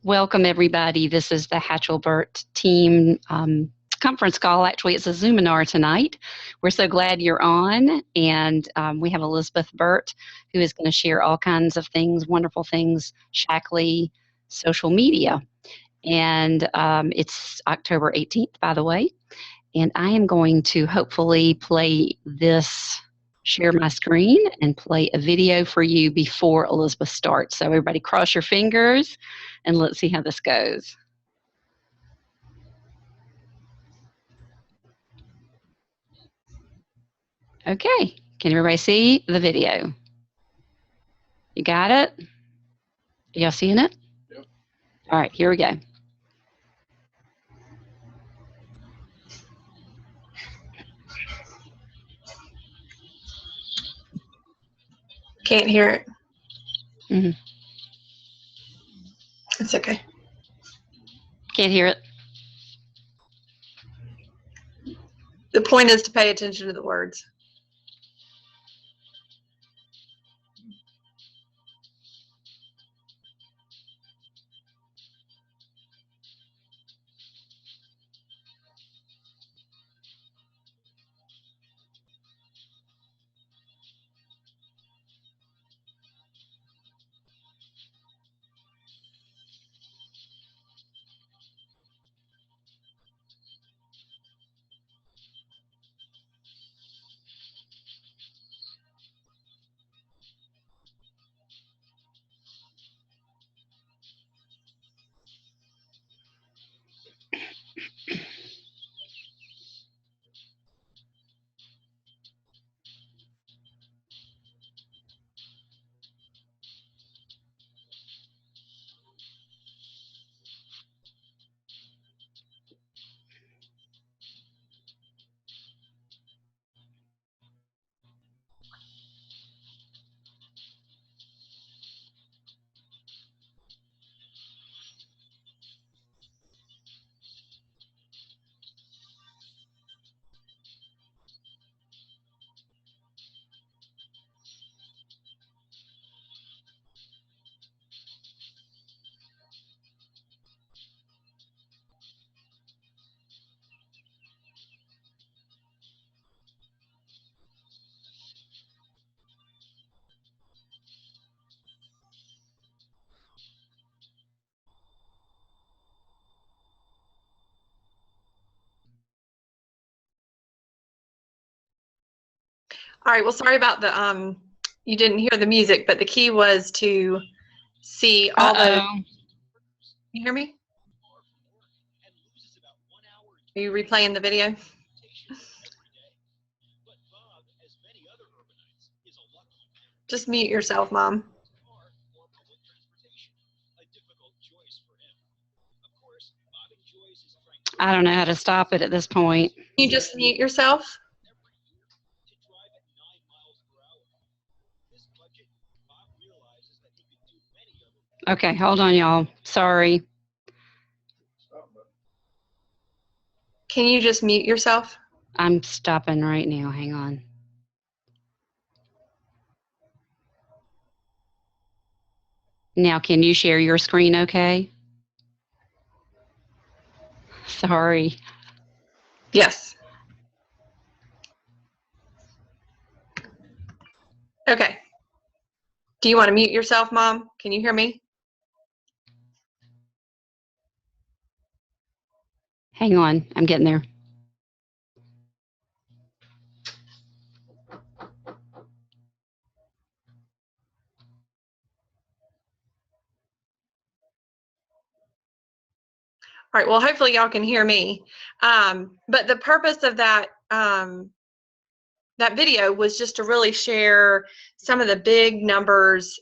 Welcome, everybody. This is the Hatchell-Burt team conference call. Actually, it's a Zoominar tonight. We're so glad you're on, and we have Elizabeth Burt, who is going to share all kinds of things, wonderful things, Shaklee, social media. And it's October 18th, by the way, and I am going to hopefully share my screen and play a video for you before Elizabeth starts. So everybody cross your fingers and let's see how this goes. Okay, can everybody see the video? You got it? Y'all seeing it? Yep. All right, here we go. Can't hear it. Mm-hmm. It's okay. Can't hear it. The point is to pay attention to the words. All right, well, sorry about the, you didn't hear the music, but the key was to see all the, you hear me? Are you replaying the video? Just mute yourself, Mom. I don't know how to stop it at this point. You just mute yourself? Okay, hold on, y'all. Sorry. Can you just mute yourself? I'm stopping right now. Hang on. Now, can you share your screen okay? Sorry. Yes. Okay. Do you want to mute yourself, Mom? Can you hear me? Hang on, I'm getting there. All right, well, hopefully y'all can hear me. But the purpose of that that video was just to really share some of the big numbers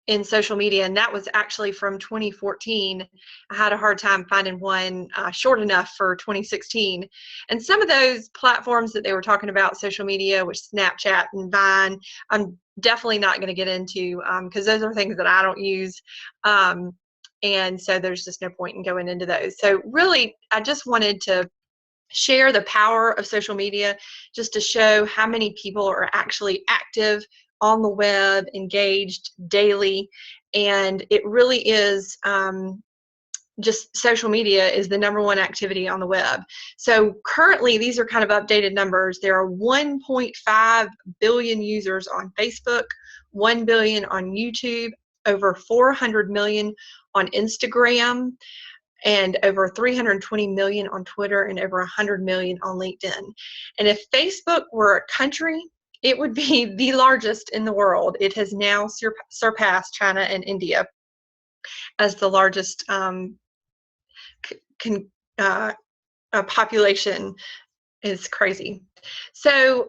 in social media, and that was actually from 2014. I had a hard time finding one short enough for 2016. And some of those platforms that they were talking about, social media, which Snapchat and Vine, I'm definitely not going to get into because those are things that I don't use. And so there's just no point in going into those. So really, I just wanted to share the power of social media just to show how many people are actually active on the web, engaged daily. And it really is just social media is the #1 activity on the web. So currently, these are kind of updated numbers. There are 1.5 billion users on Facebook, 1 billion on YouTube, over 400 million on Instagram, and over 320 million on Twitter, and over 100 million on LinkedIn. And if Facebook were a country, it would be the largest in the world. It has now surpassed China and India as the largest population. Is crazy. So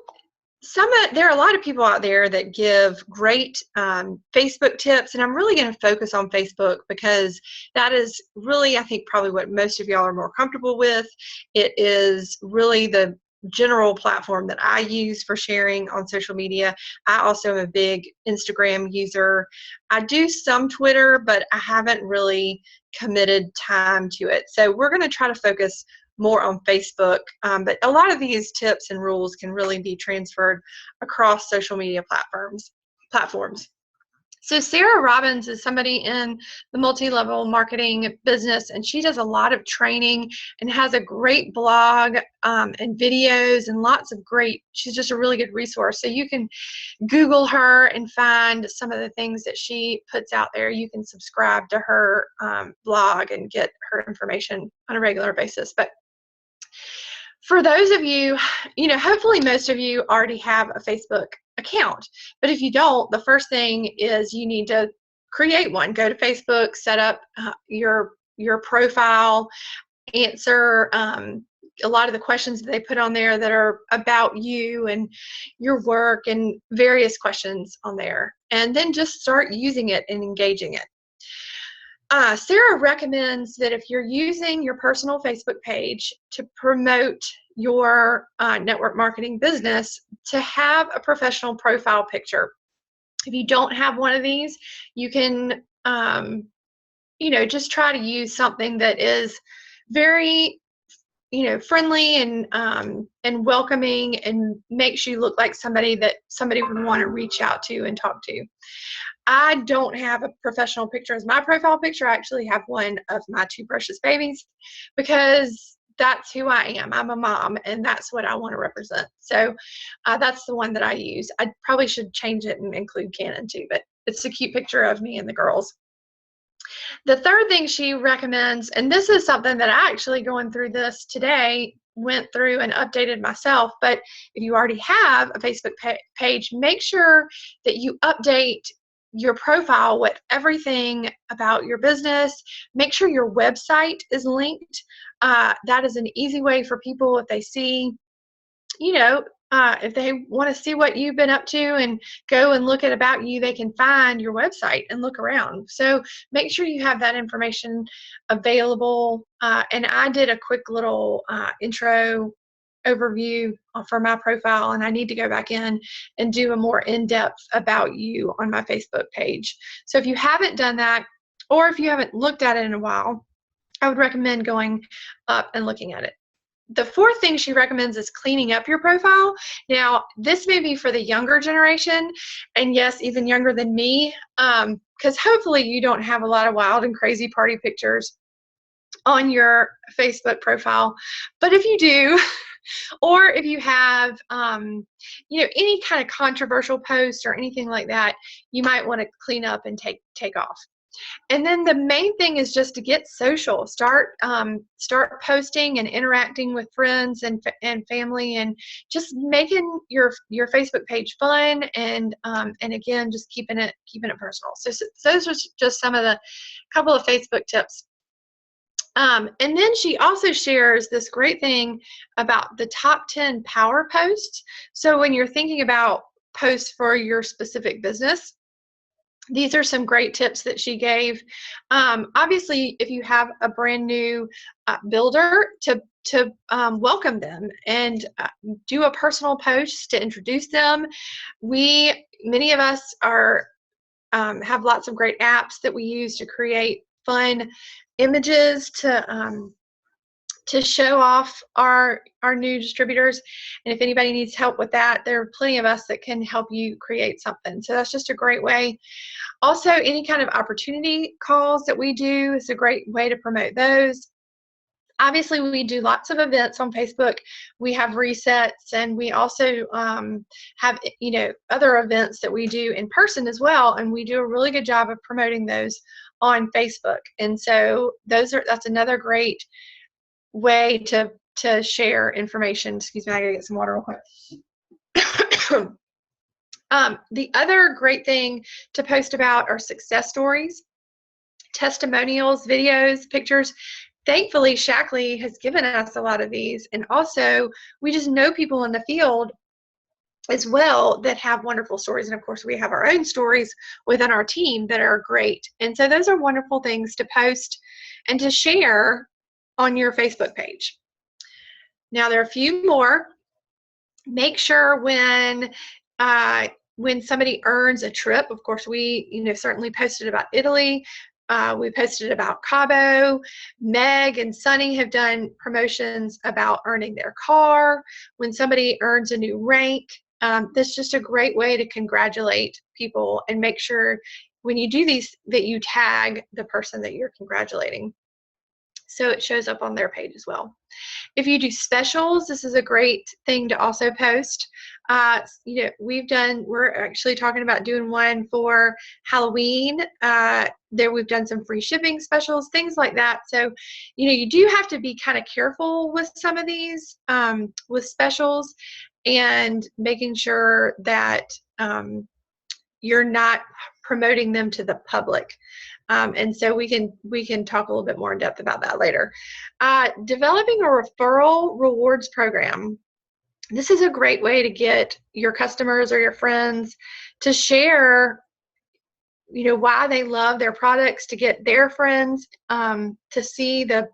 there are a lot of people out there that give great Facebook tips, and I'm really going to focus on Facebook because that is really, I think, probably what most of y'all are more comfortable with. It is really the general platform that I use for sharing on social media. I also am a big Instagram user. I do some Twitter, but I haven't really committed time to it. So we're going to try to focus more on Facebook, but a lot of these tips and rules can really be transferred across social media platforms. So Sarah Robbins is somebody in the multi-level marketing business, and she does a lot of training and has a great blog and videos and lots of she's just a really good resource. So you can Google her and find some of the things that she puts out there. You can subscribe to her blog and get her information on a regular basis. But for those of you, hopefully most of you already have a Facebook account. But if you don't, the first thing is you need to create one. Go to Facebook, set up your profile, answer a lot of the questions that they put on there that are about you and your work, and various questions on there. And then just start using it and engaging it. Sarah recommends that if you're using your personal Facebook page to promote your network marketing business, to have a professional profile picture. If you don't have one of these, you can, just try to use something that is very, friendly and welcoming, and makes you look like somebody that somebody would want to reach out to and talk to. I don't have a professional picture as my profile picture. I actually have one of my 2 precious babies, because that's who I am. I'm a mom, and that's what I want to represent. So that's the one that I use. I probably should change it and include Canon too, but it's a cute picture of me and the girls. The third thing she recommends, and this is something that I actually, going through this today, went through and updated myself, but if you already have a Facebook page, make sure that you update your profile with everything about your business. Make sure your website is linked. That is an easy way for people, if they see, if they want to see what you've been up to and go and look at about you, they can find your website and look around. So make sure you have that information available. And I did a quick little intro overview for my profile, and I need to go back in and do a more in-depth about you on my Facebook page. So if you haven't done that, or if you haven't looked at it in a while, I would recommend going up and looking at it. The fourth thing she recommends is cleaning up your profile. Now, this may be for the younger generation, and yes, even younger than me, because hopefully you don't have a lot of wild and crazy party pictures on your Facebook profile. But if you do, or if you have, any kind of controversial post or anything like that, you might want to clean up and take off. And then the main thing is just to get social. Start posting and interacting with friends and family, and just making your Facebook page fun, and again, just keeping it personal. So those are just some of the couple of Facebook tips. And then she also shares this great thing about the top 10 power posts. So when you're thinking about posts for your specific business, these are some great tips that she gave. Obviously, if you have a brand new builder, to welcome them and do a personal post to introduce them. Many of us have lots of great apps that we use to create fun images to to show off our new distributors. And if anybody needs help with that, there are plenty of us that can help you create something. So that's just a great way. Also, any kind of opportunity calls that we do is a great way to promote those. Obviously, we do lots of events on Facebook. We have resets, and we also have, other events that we do in person as well, and we do a really good job of promoting those on Facebook. And so that's another great way to share information. Excuse me, I gotta get some water real quick. The other great thing to post about are success stories, testimonials, videos, pictures. Thankfully, Shaklee has given us a lot of these, and also we just know people in the field as well that have wonderful stories. And of course, we have our own stories within our team that are great. And so those are wonderful things to post and to share on your Facebook page. Now, there are a few more. Make sure when somebody earns a trip, of course, we certainly posted about Italy. We posted about Cabo. Meg and Sunny have done promotions about earning their car. When somebody earns a new rank, that's just a great way to congratulate people, and make sure when you do these that you tag the person that you're congratulating, so it shows up on their page as well. If you do specials, this is a great thing to also post. We're actually talking about doing one for Halloween. There we've done some free shipping specials, things like that. So, you do have to be kind of careful with some of these, with specials, and making sure that you're not promoting them to the public. And so we can talk a little bit more in depth about that later. Developing a referral rewards program. This is a great way to get your customers or your friends to share, why they love their products, to get their friends to see the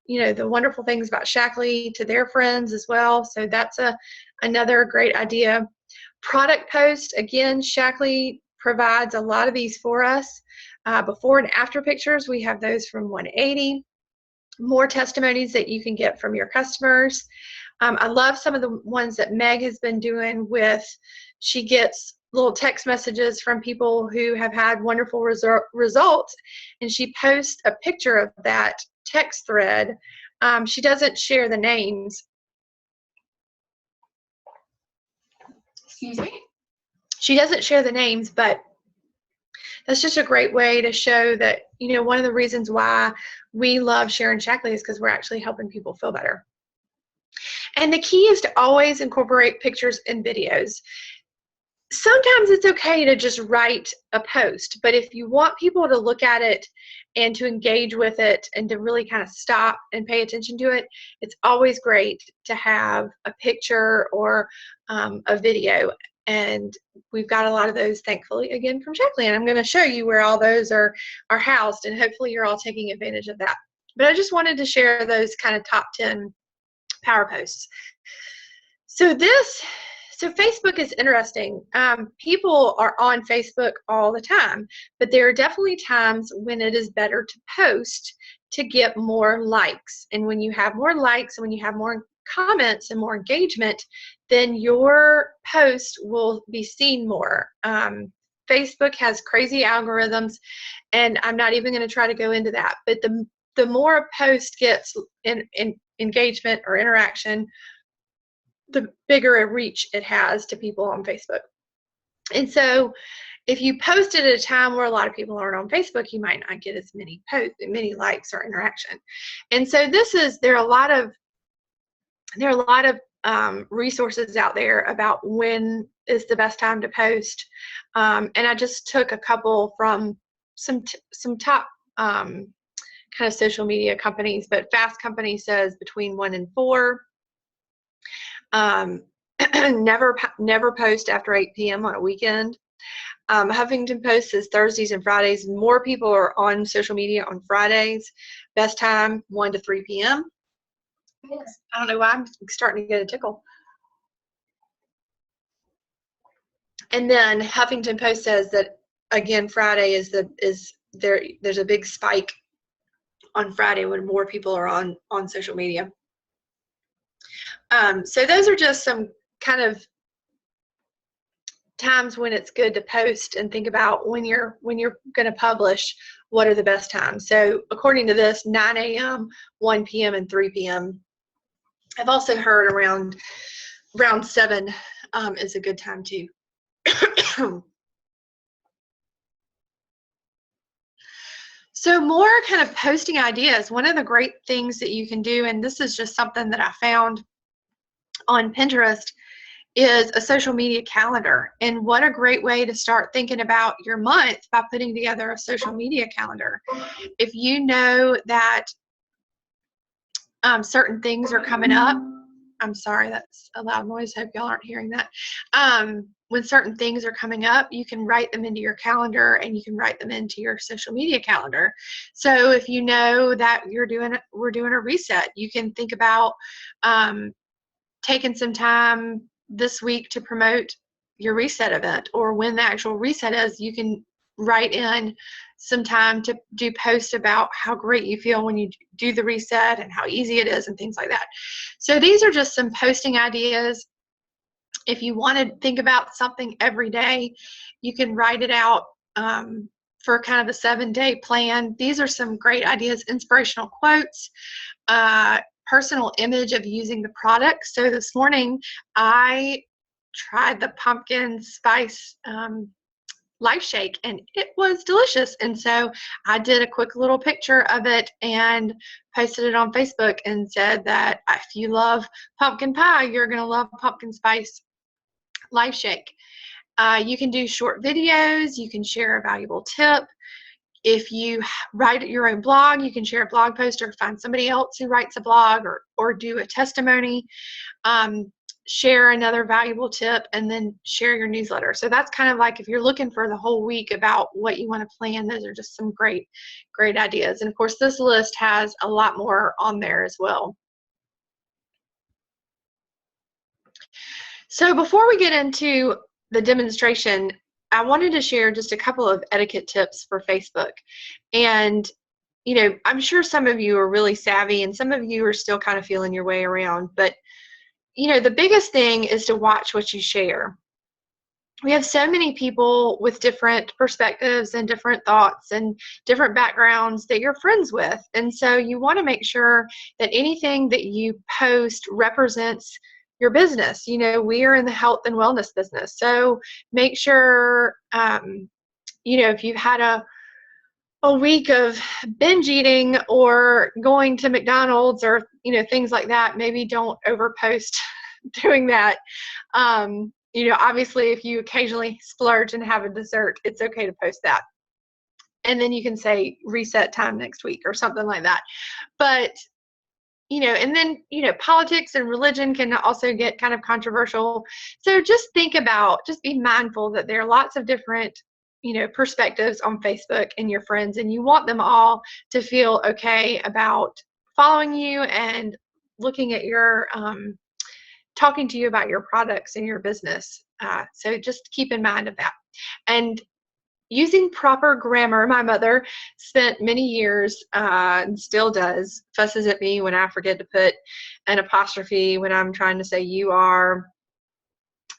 wonderful things about Shaklee to their friends as well. So that's another great idea. Product post, again, Shaklee provides a lot of these for us. Before and after pictures, we have those from 180. More testimonies that you can get from your customers. I love some of the ones that Meg has been doing she gets little text messages from people who have had wonderful results, and she posts a picture of that text thread. She doesn't share the names. Excuse me. She doesn't share the names, but that's just a great way to show that, one of the reasons why we love sharing Shaklee is because we're actually helping people feel better. And the key is to always incorporate pictures and videos. Sometimes it's okay to just write a post, but if you want people to look at it and to engage with it and to really kind of stop and pay attention to it, it's always great to have a picture or a video. And we've got a lot of those, thankfully, again, from Shaklee. And I'm going to show you where all those are housed, and hopefully you're all taking advantage of that. But I just wanted to share those kind of top 10 power posts. So Facebook is interesting. People are on Facebook all the time, but there are definitely times when it is better to post to get more likes. And when you have more likes and when you have more comments and more engagement, then your post will be seen more. Facebook has crazy algorithms, and I'm not even going to try to go into that. But the more a post gets in engagement or interaction, the bigger a reach it has to people on Facebook. And so if you post it at a time where a lot of people aren't on Facebook, you might not get as many likes or interaction. And so there are a lot of resources out there about when is the best time to post. And I just took a couple from some top kind of social media companies, but Fast Company says between 1 and 4. Never post after 8 p.m. on a weekend. Huffington Post says Thursdays and Fridays. More people are on social media on Fridays. Best time, 1 to 3 p.m. Yes. I don't know why I'm starting to get a tickle. And then Huffington Post says that, again, Friday there's a big spike on Friday when more people are on social media. So those are just some kind of times when it's good to post, and think about when you're going to publish, what are the best times. So according to this, 9 a.m., 1 p.m., and 3 p.m. I've also heard around 7 is a good time too. So more kind of posting ideas. One of the great things that you can do, and this is just something that I found on Pinterest, is a social media calendar. And what a great way to start thinking about your month, by putting together a social media calendar. If you know that certain things are coming up, I'm sorry, that's a loud noise. Hope y'all aren't hearing that. When certain things are coming up, you can write them into your calendar, and you can write them into your social media calendar. So if you know that we're doing a reset, you can think about taking some time this week to promote your reset event, or when the actual reset is, you can write in some time to do posts about how great you feel when you do the reset and how easy it is and things like that. So these are just some posting ideas. If you want to think about something every day, you can write it out for kind of a 7-day plan. These are some great ideas. Inspirational quotes, personal image of using the product. So this morning I tried the pumpkin spice life shake, and it was delicious. And so I did a quick little picture of it and posted it on Facebook and said that if you love pumpkin pie, you're going to love pumpkin spice life shake. You can do short videos. You can share a valuable tip. If you write your own blog, you can share a blog post, or find somebody else who writes a blog, or do a testimony. Share another valuable tip, and then share your newsletter. So that's kind of like, if you're looking for the whole week about what you want to plan, those are just some great ideas. And of course, this list has a lot more on there as well. So before we get into the demonstration, I wanted to share just a couple of etiquette tips for Facebook. And I'm sure some of you are really savvy, and some of you are still kind of feeling your way around, but the biggest thing is to watch what you share. We have so many people with different perspectives and different thoughts and different backgrounds that you're friends with. And so you want to make sure that anything that you post represents your business. We are in the health and wellness business. So make sure, if you've had a week of binge eating or going to McDonald's or things like that, maybe don't overpost doing that. Obviously if you occasionally splurge and have a dessert, it's okay to post that, and then you can say reset time next week or something like that. But and then politics and religion can also get kind of controversial. So just be mindful that there are lots of different perspectives on Facebook and your friends, and you want them all to feel okay about following you and looking at your talking to you about your products and your business. So just keep in mind of that. And using proper grammar. My mother spent many years, and still does, fusses at me when I forget to put an apostrophe when I'm trying to say you are,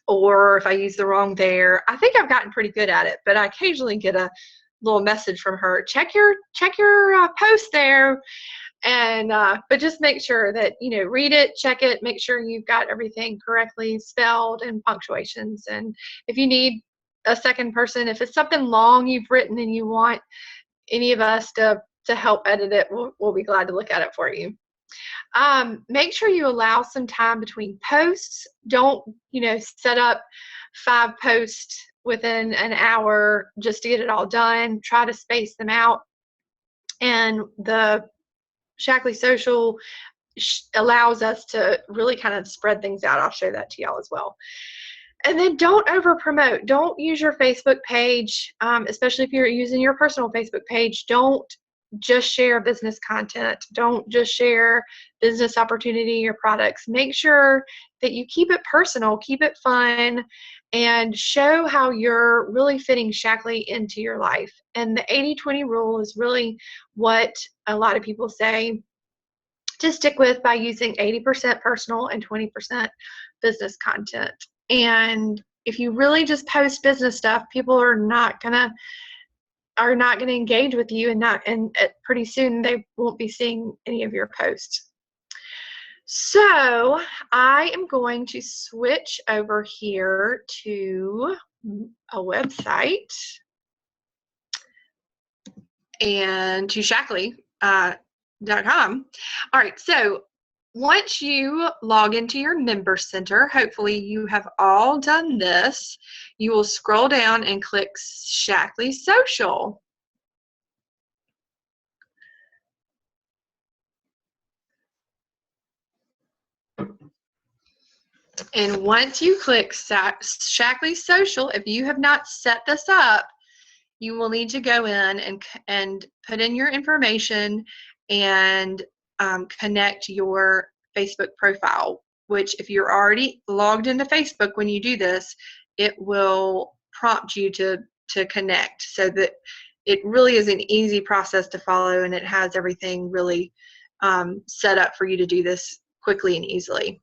or if I use the wrong there. I think I've gotten pretty good at it, but I occasionally get a little message from her, check your post there. And but just make sure that read it, check it, make sure you've got everything correctly spelled and punctuations. And if you need a second person, if it's something long you've written and you want any of us to help edit it, we'll be glad to look at it for you. Make sure you allow some time between posts. Don't set up 5 posts within an hour just to get it all done. Try to space them out. And the Shaklee Social allows us to really kind of spread things out. I'll show that to y'all as well. And then don't over promote. Don't use your Facebook page, especially if you're using your personal Facebook page. Don't just share business content. Don't just share business opportunity or products. Make sure that you keep it personal, keep it fun, and show how you're really fitting Shaklee into your life. And the 80-20 rule is really what a lot of people say to stick with by using 80% personal and 20% business content. And if you really just post business stuff, people are not gonna engage with you, and pretty soon they won't be seeing any of your posts. So I am going to switch over here to a website and to Shaklee.com. All right, so once you log into your member center, hopefully you have all done this, you will scroll down and click Shaklee Social. And once you click Shaklee Social, if you have not set this up, you will need to go in and put in your information and connect your Facebook profile, which if you're already logged into Facebook when you do this, it will prompt you to connect, so that it really is an easy process to follow, and it has everything really set up for you to do this quickly and easily.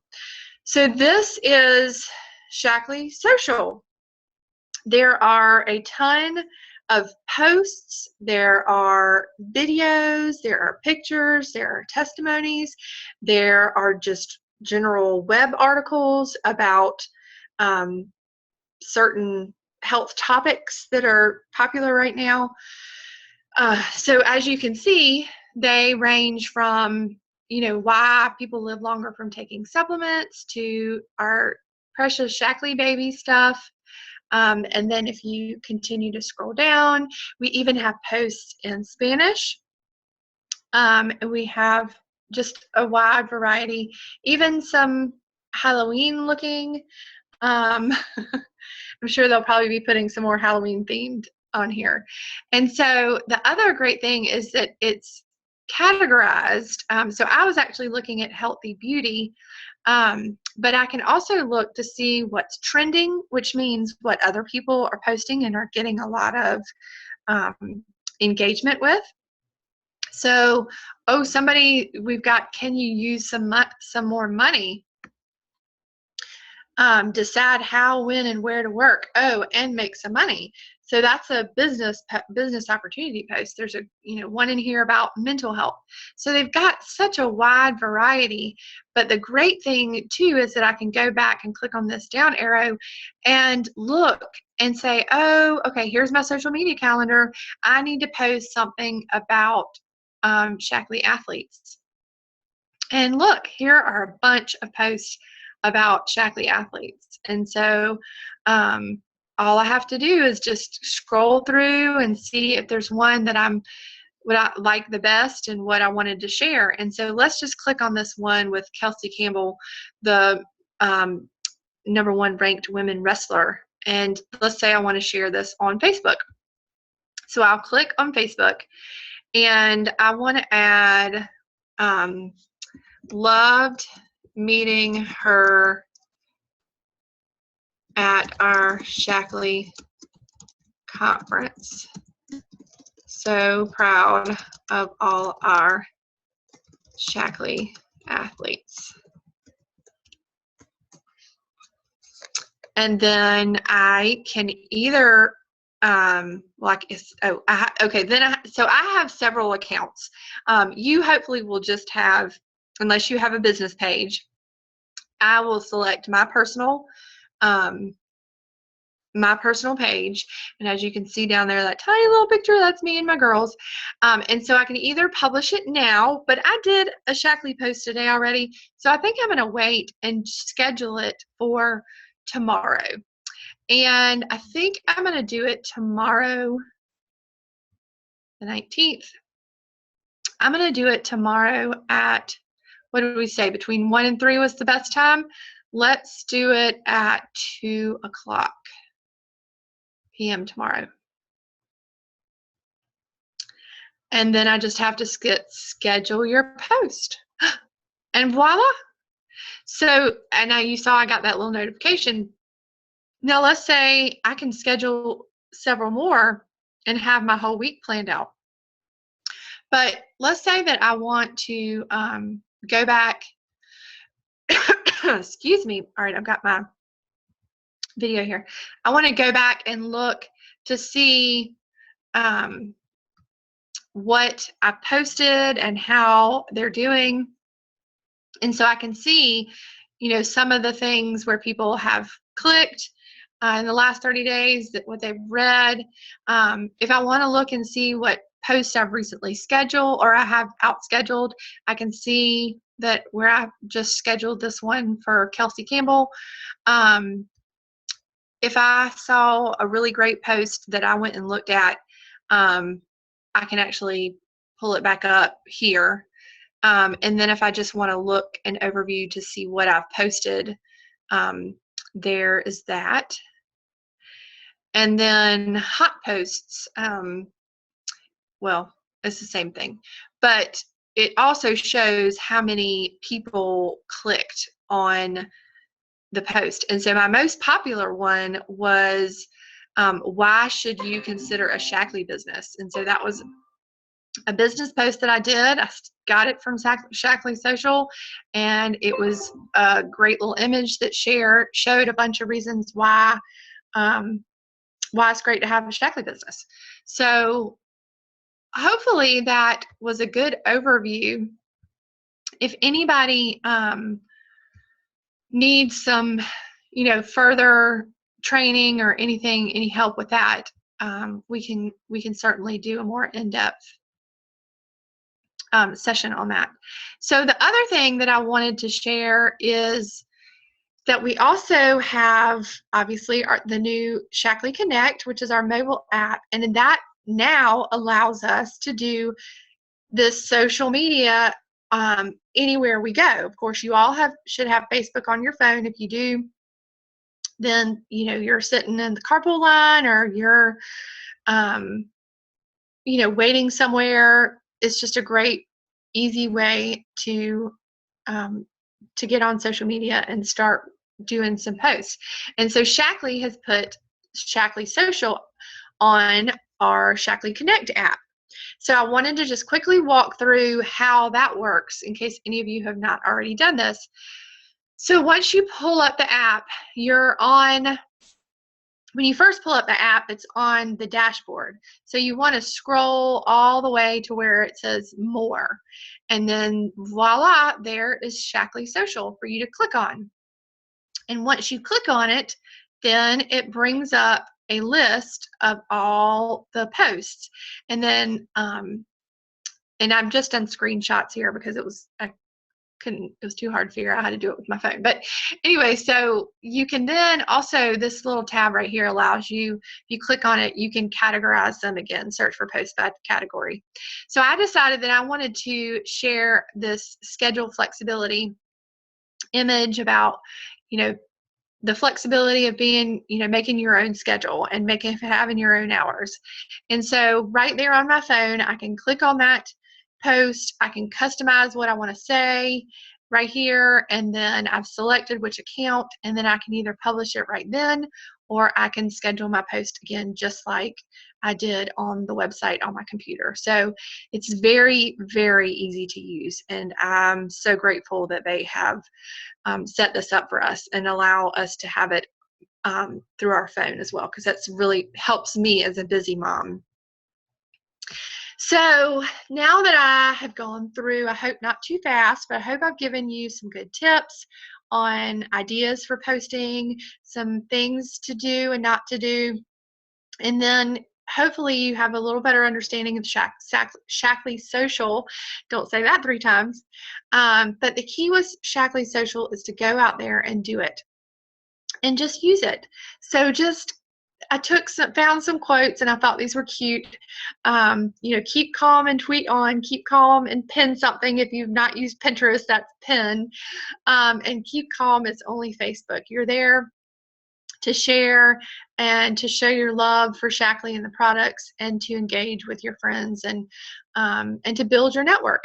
So this is Shaklee Social. There are a ton of posts, there are videos, there are pictures, there are testimonies, there are just general web articles about certain health topics that are popular right now. So as you can see, they range from, you know, why people live longer from taking supplements to our precious Shaklee baby stuff. And then if you continue to scroll down, we even have posts in Spanish. And we have just a wide variety, even some Halloween looking. I'm sure they'll probably be putting some more Halloween themed on here. And so the other great thing is that it's categorized. So I was actually looking at healthy beauty, but I can also look to see what's trending, which means what other people are posting and are getting a lot of engagement with. So, oh, we've got, can you use some more money? Decide how, when, and where to work. Oh, and make some money. So that's a business opportunity post. There's a one in here about mental health. So they've got such a wide variety. But the great thing too is that I can go back and click on this down arrow and look and say, oh, okay, here's my social media calendar. I need to post something about Shaklee athletes. And look, here are a bunch of posts about Shaklee athletes. And so all I have to do is just scroll through and see if there's one that what I like the best and what I wanted to share. And so let's just click on this one with Kelsey Campbell, the #1 ranked women wrestler. And let's say I want to share this on Facebook. So I'll click on Facebook, and I want to add loved meeting her at our Shaklee conference. So proud of all our Shaklee athletes. And then I can either so I have several accounts. You hopefully will just have, unless you have a business page, I will select my personal page, and as you can see down there, that tiny little picture, that's me and my girls. And so I can either publish it now, but I did a Shaklee post today already, so I think I'm going to wait and schedule it for tomorrow. And I think I'm going to do it tomorrow, the 19th. I'm going to do it tomorrow at, what did we say, between 1 and 3 was the best time? Let's do it at 2:00 p.m. tomorrow. And then I just have to schedule your post. And voila. So, and now you saw I got that little notification. Now let's say I can schedule several more and have my whole week planned out. But let's say that I want to go back. Excuse me. All right, I've got my video here. I want to go back and look to see what I posted and how they're doing. And so I can see, some of the things where people have clicked in the last 30 days, what they've read. If I want to look and see what posts I've recently scheduled or I have out scheduled, I can see that where I've just scheduled this one for Kelsey Campbell. If I saw a really great post that I went and looked at, I can actually pull it back up here. And then if I just want to look an overview to see what I've posted, there is that. And then hot posts, well, it's the same thing, but it also shows how many people clicked on the post. And so my most popular one was, why should you consider a Shaklee business? And so that was a business post that I did. I got it from Shaklee Social, and it was a great little image that showed a bunch of reasons why it's great to have a Shaklee business. So hopefully that was a good overview. If anybody needs some, further training or anything, any help with that, we can certainly do a more in-depth session on that. So the other thing that I wanted to share is that we also have, obviously, the new Shaklee Connect, which is our mobile app, and that now allows us to do this social media anywhere we go. Of course, you all should have Facebook on your phone. If you do, then you're sitting in the carpool line or you're waiting somewhere. It's just a great, easy way to get on social media and start doing some posts. And so Shaklee has put Shaklee Social on our Shaklee Connect app. So I wanted to just quickly walk through how that works in case any of you have not already done this. So once you pull up the app, when you first pull up the app, it's on the dashboard. So you want to scroll all the way to where it says more. And then voila, there is Shaklee Social for you to click on. And once you click on it, then it brings up a list of all the posts. And then, and I've just done screenshots here because it was too hard to figure out how to do it with my phone. But anyway, so you can then also, this little tab right here allows you, if you click on it, you can categorize them again, search for posts by category. So I decided that I wanted to share this schedule flexibility image about, the flexibility of being, making your own schedule and having your own hours. And so right there on my phone, I can click on that post. I can customize what I want to say right here, and then I've selected which account, and then I can either publish it right then, or I can schedule my post again just like I did on the website on my computer. So it's very, very easy to use, and I'm so grateful that they have set this up for us and allow us to have it through our phone as well, because that's really helps me as a busy mom. So now that I have gone through, I hope not too fast, but I hope I've given you some good tips on ideas for posting, some things to do and not to do, and then hopefully you have a little better understanding of Shaklee Social. Don't say that 3 times. But the key with Shaklee Social is to go out there and do it and just use it. So I found some quotes, and I thought these were cute. Keep calm and tweet on, keep calm and pin something. If you've not used Pinterest, that's pin. And keep calm is only Facebook. You're there to share and to show your love for Shaklee and the products, and to engage with your friends and and to build your network.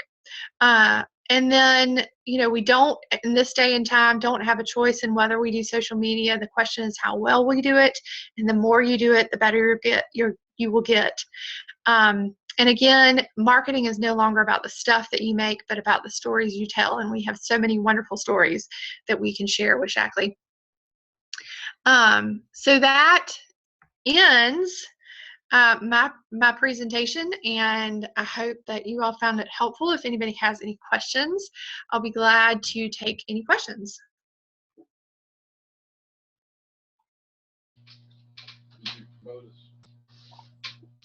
And then, we don't, in this day and time, don't have a choice in whether we do social media. The question is how well we do it. And the more you do it, the better you will get. And again, marketing is no longer about the stuff that you make, but about the stories you tell. And we have so many wonderful stories that we can share with Shaklee. So that ends my presentation, and I hope that you all found it helpful. If anybody has any questions, I'll be glad to take any questions.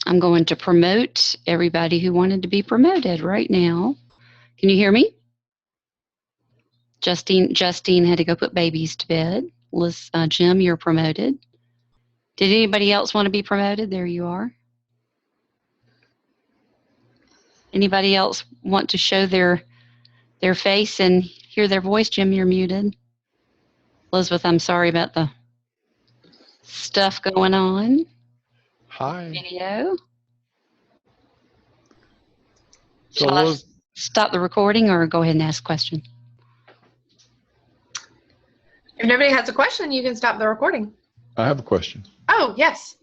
I'm going to promote everybody who wanted to be promoted right now. Can you hear me? Justine had to go put babies to bed. Jim, you're promoted. Did anybody else want to be promoted? There you are. Anybody else want to show their face and hear their voice? Jim, you're muted. Elizabeth, I'm sorry about the stuff going on. Hi. Video. So Shall I stop the recording or go ahead and ask a question? If nobody has a question, you can stop the recording. I have a question. Oh, yes.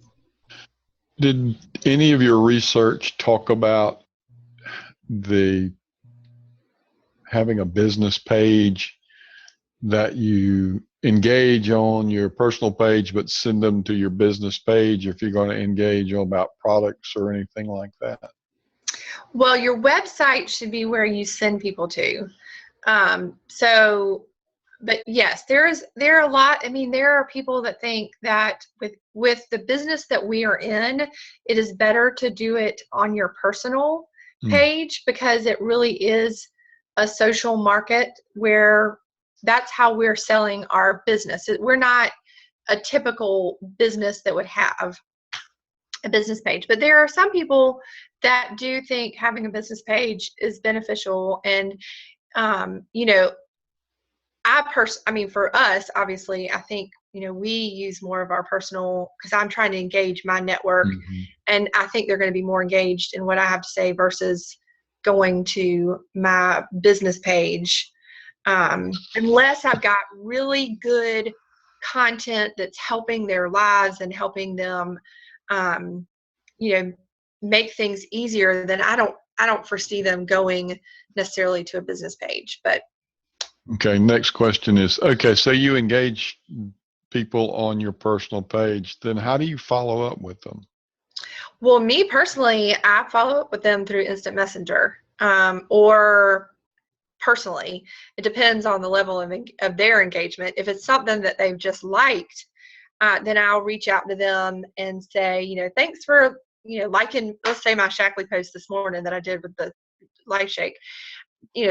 Did any of your research talk about having a business page that you engage on your personal page but send them to your business page if you're going to engage on about products or anything like that? Well, your website should be where you send people to. But yes, there are a lot. I mean, there are people that think that with the business that we are in, it is better to do it on your personal page because it really is a social market where that's how we're selling our business. We're not a typical business that would have a business page, but there are some people that do think having a business page is beneficial. And, for us, obviously, I think, we use more of our personal, because I'm trying to engage my network, and I think they're going to be more engaged in what I have to say versus going to my business page, unless I've got really good content that's helping their lives and helping them, make things easier. Then I don't foresee them going necessarily to a business page, but. Okay, next question is, so you engage people on your personal page, then how do you follow up with them? Well, me personally, I follow up with them through Instant Messenger, or personally. It depends on the level of their engagement. If it's something that they've just liked, then I'll reach out to them and say, thanks for, liking, let's say my Shaklee post this morning that I did with the Life Shake.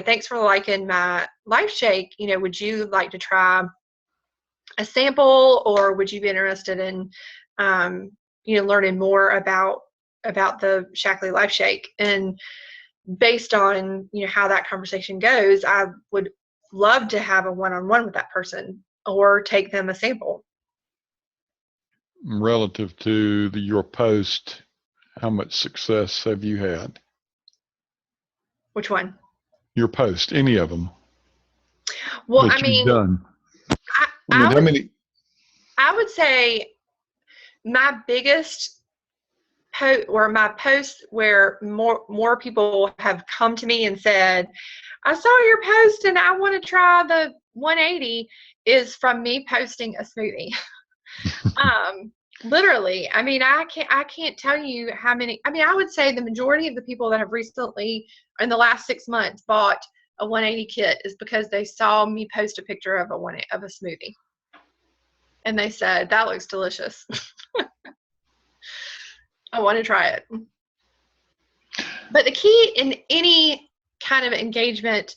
Thanks for liking my Life Shake. Would you like to try a sample, or would you be interested in, learning more about the Shaklee Life Shake? And based on, how that conversation goes, I would love to have a one-on-one with that person or take them a sample. Relative to your post, how much success have you had? Which one? Your post, any of them. Well, Done. I would say my biggest my posts where more people have come to me and said, I saw your post and I want to try the 180, is from me posting a smoothie. Literally, I can't tell you how many. I would say the majority of the people that have recently, in the last 6 months, bought a 180 kit is because they saw me post a picture of a smoothie, and they said, that looks delicious. I want to try it. But the key in any kind of engagement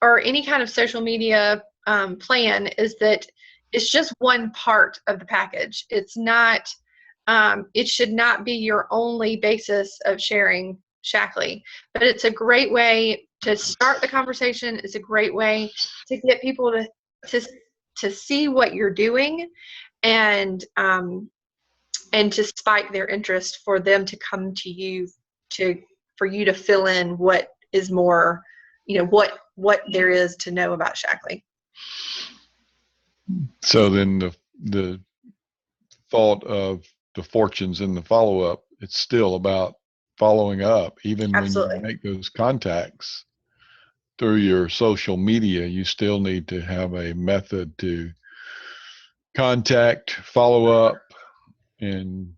or any kind of social media plan is that it's just one part of the package. It's not, it should not be your only basis of sharing Shaklee, but it's a great way to start the conversation. It's a great way to get people to see what you're doing and to spike their interest for them to come to you for you to fill in what is more, what there is to know about Shaklee. So then the thought of the fortunes in the follow-up, it's still about following up. Even when you Absolutely. make those contacts through your social media, you still need to have a method to contact, follow up. And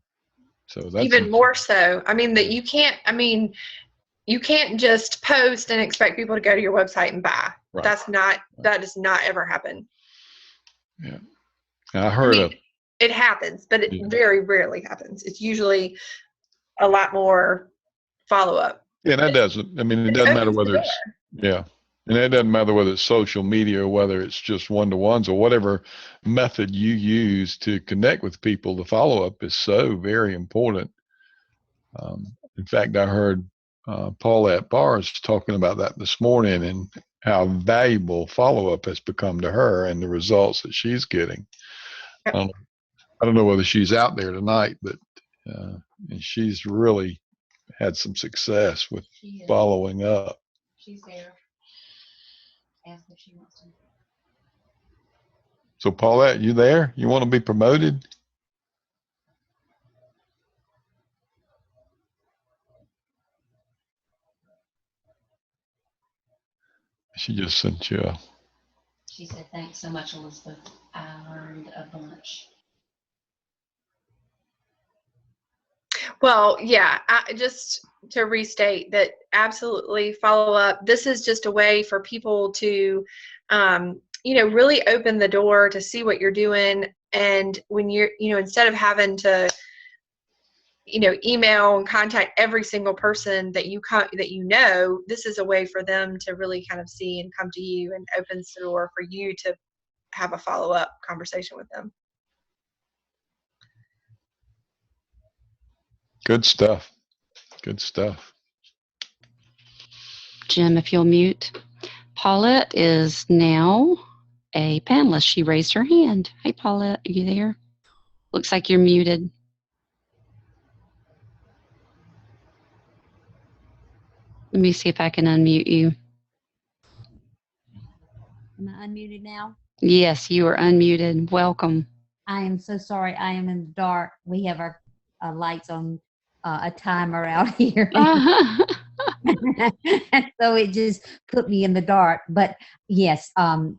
so that's Even more so. I mean, that you can't just post and expect people to go to your website and buy. Right. That does not ever happen. Yeah. I heard it happens, but it very rarely happens. It's usually a lot more follow up. Yeah, that doesn't. I mean, it doesn't matter whether it's and it doesn't matter whether it's social media or whether it's just one-to-ones or whatever method you use to connect with people. The follow-up is so very important. In fact, I heard Paulette Barrs talking about that this morning and how valuable follow-up has become to her and the results that she's getting. I don't know whether she's out there tonight, but and she's really had some success with following up. She's there. Ask if she wants to. So Paulette, you there? You want to be promoted? She just sent you a. She said, thanks so much, Elizabeth. I learned a bunch. Well, yeah, just to restate that, absolutely follow up. This is just a way for people to, really open the door to see what you're doing. And when you're, instead of having to, email and contact every single person that this is a way for them to really kind of see and come to you, and opens the door for you to have a follow-up conversation with them. Good stuff. Good stuff. Jim, if you'll mute. Paulette is now a panelist. She raised her hand. Hey, Paulette, are you there? Looks like you're muted. Let me see if I can unmute you. Am I unmuted now? Yes, you are unmuted. Welcome. I am so sorry. I am in the dark. We have our lights on, a timer out here. So it just put me in the dark. But yes,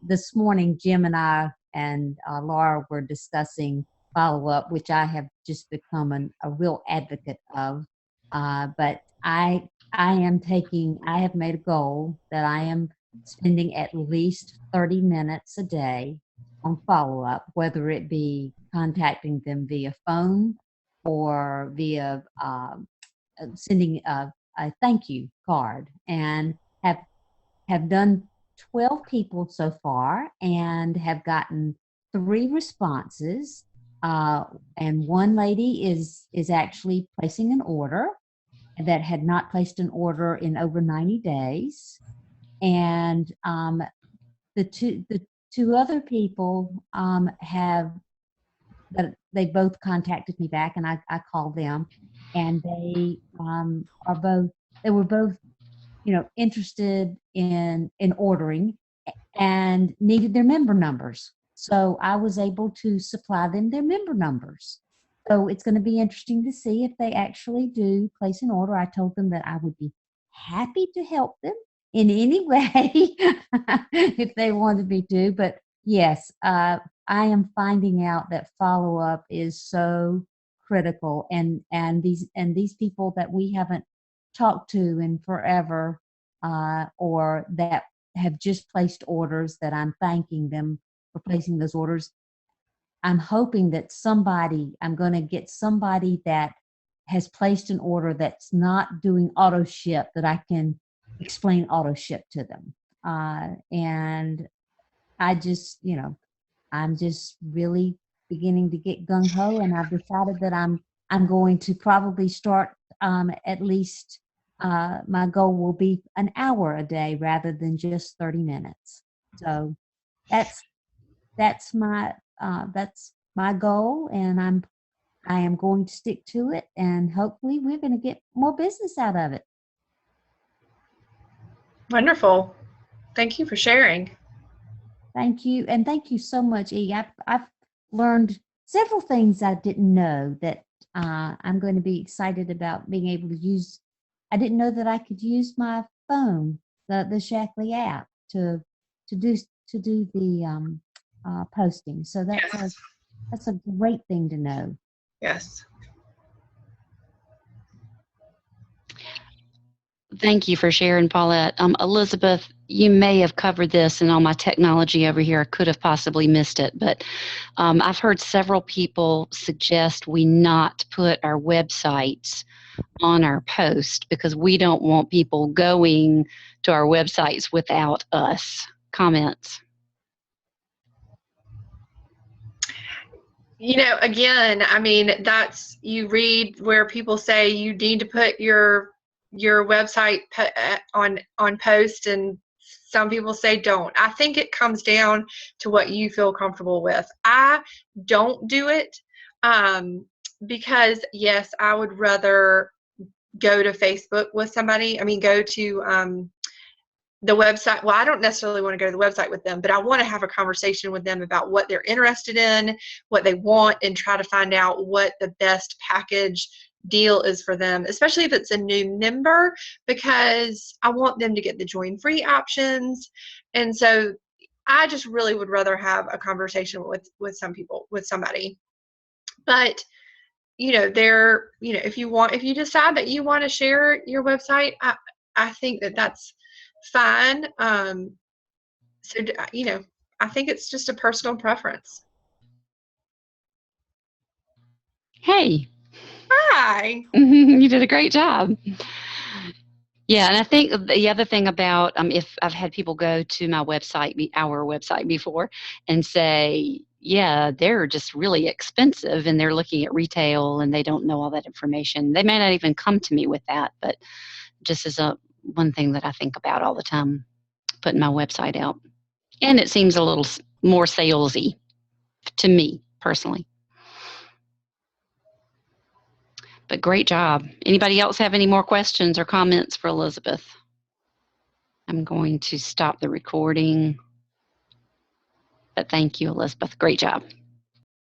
this morning, Jim and I and Laura were discussing follow-up, which I have just become a real advocate of. But I have made a goal that I am spending at least 30 minutes a day on follow-up, whether it be contacting them via phone or via sending a thank you card, and have done 12 people so far and have gotten 3 responses. And one lady is actually placing an order that had not placed an order in over 90 days. And the two other people they both contacted me back, and I called them, and they were both interested in ordering and needed their member numbers. So I was able to supply them their member numbers. So it's going to be interesting to see if they actually do place an order. I told them that I would be happy to help them in any way if they wanted me to. But yes, I am finding out that follow-up is so critical, and these people that we haven't talked to in forever, or that have just placed orders that I'm thanking them for placing those orders. I'm hoping that I'm going to get somebody that has placed an order that's not doing auto ship, that I can explain auto ship to them. And I just, I'm just really beginning to get gung ho, and I've decided that I'm going to probably start at least my goal will be an hour a day rather than just 30 minutes. So that's my goal, and I am going to stick to it, and hopefully we're going to get more business out of it. Wonderful. Thank you for sharing. Thank you. And thank you so much, E. I've learned several things I didn't know that I'm going to be excited about being able to use. I didn't know that I could use my phone, the Shaklee app, to do the posting. So Yes. that's a great thing to know. Yes. Thank you for sharing, Paulette. Elizabeth, you may have covered this, and on my technology over here, I could have possibly missed it, but I've heard several people suggest we not put our websites on our post because we don't want people going to our websites without us. Comments? Again, I mean, you read where people say you need to put your website on post, and some people say don't. I think it comes down to what you feel comfortable with. I don't do it because, yes, I would rather go to Facebook with somebody. I mean, go to the website. Well, I don't necessarily want to go to the website with them, but I want to have a conversation with them about what they're interested in, what they want, and try to find out what the best package deal is for them, especially if it's a new member, because I want them to get the join free options. And so I just really would rather have a conversation with somebody. But if you decide that you want to share your website, I think that's fine. So I think it's just a personal preference. Hey. Hi. You did a great job. Yeah, and I think the other thing about if I've had people go to our website before, and say, yeah, they're just really expensive, and they're looking at retail and they don't know all that information. They may not even come to me with that, but just as one thing that I think about all the time, putting my website out. And it seems a little more salesy to me personally. But great job. Anybody else have any more questions or comments for Elizabeth? I'm going to stop the recording. But thank you, Elizabeth. Great job.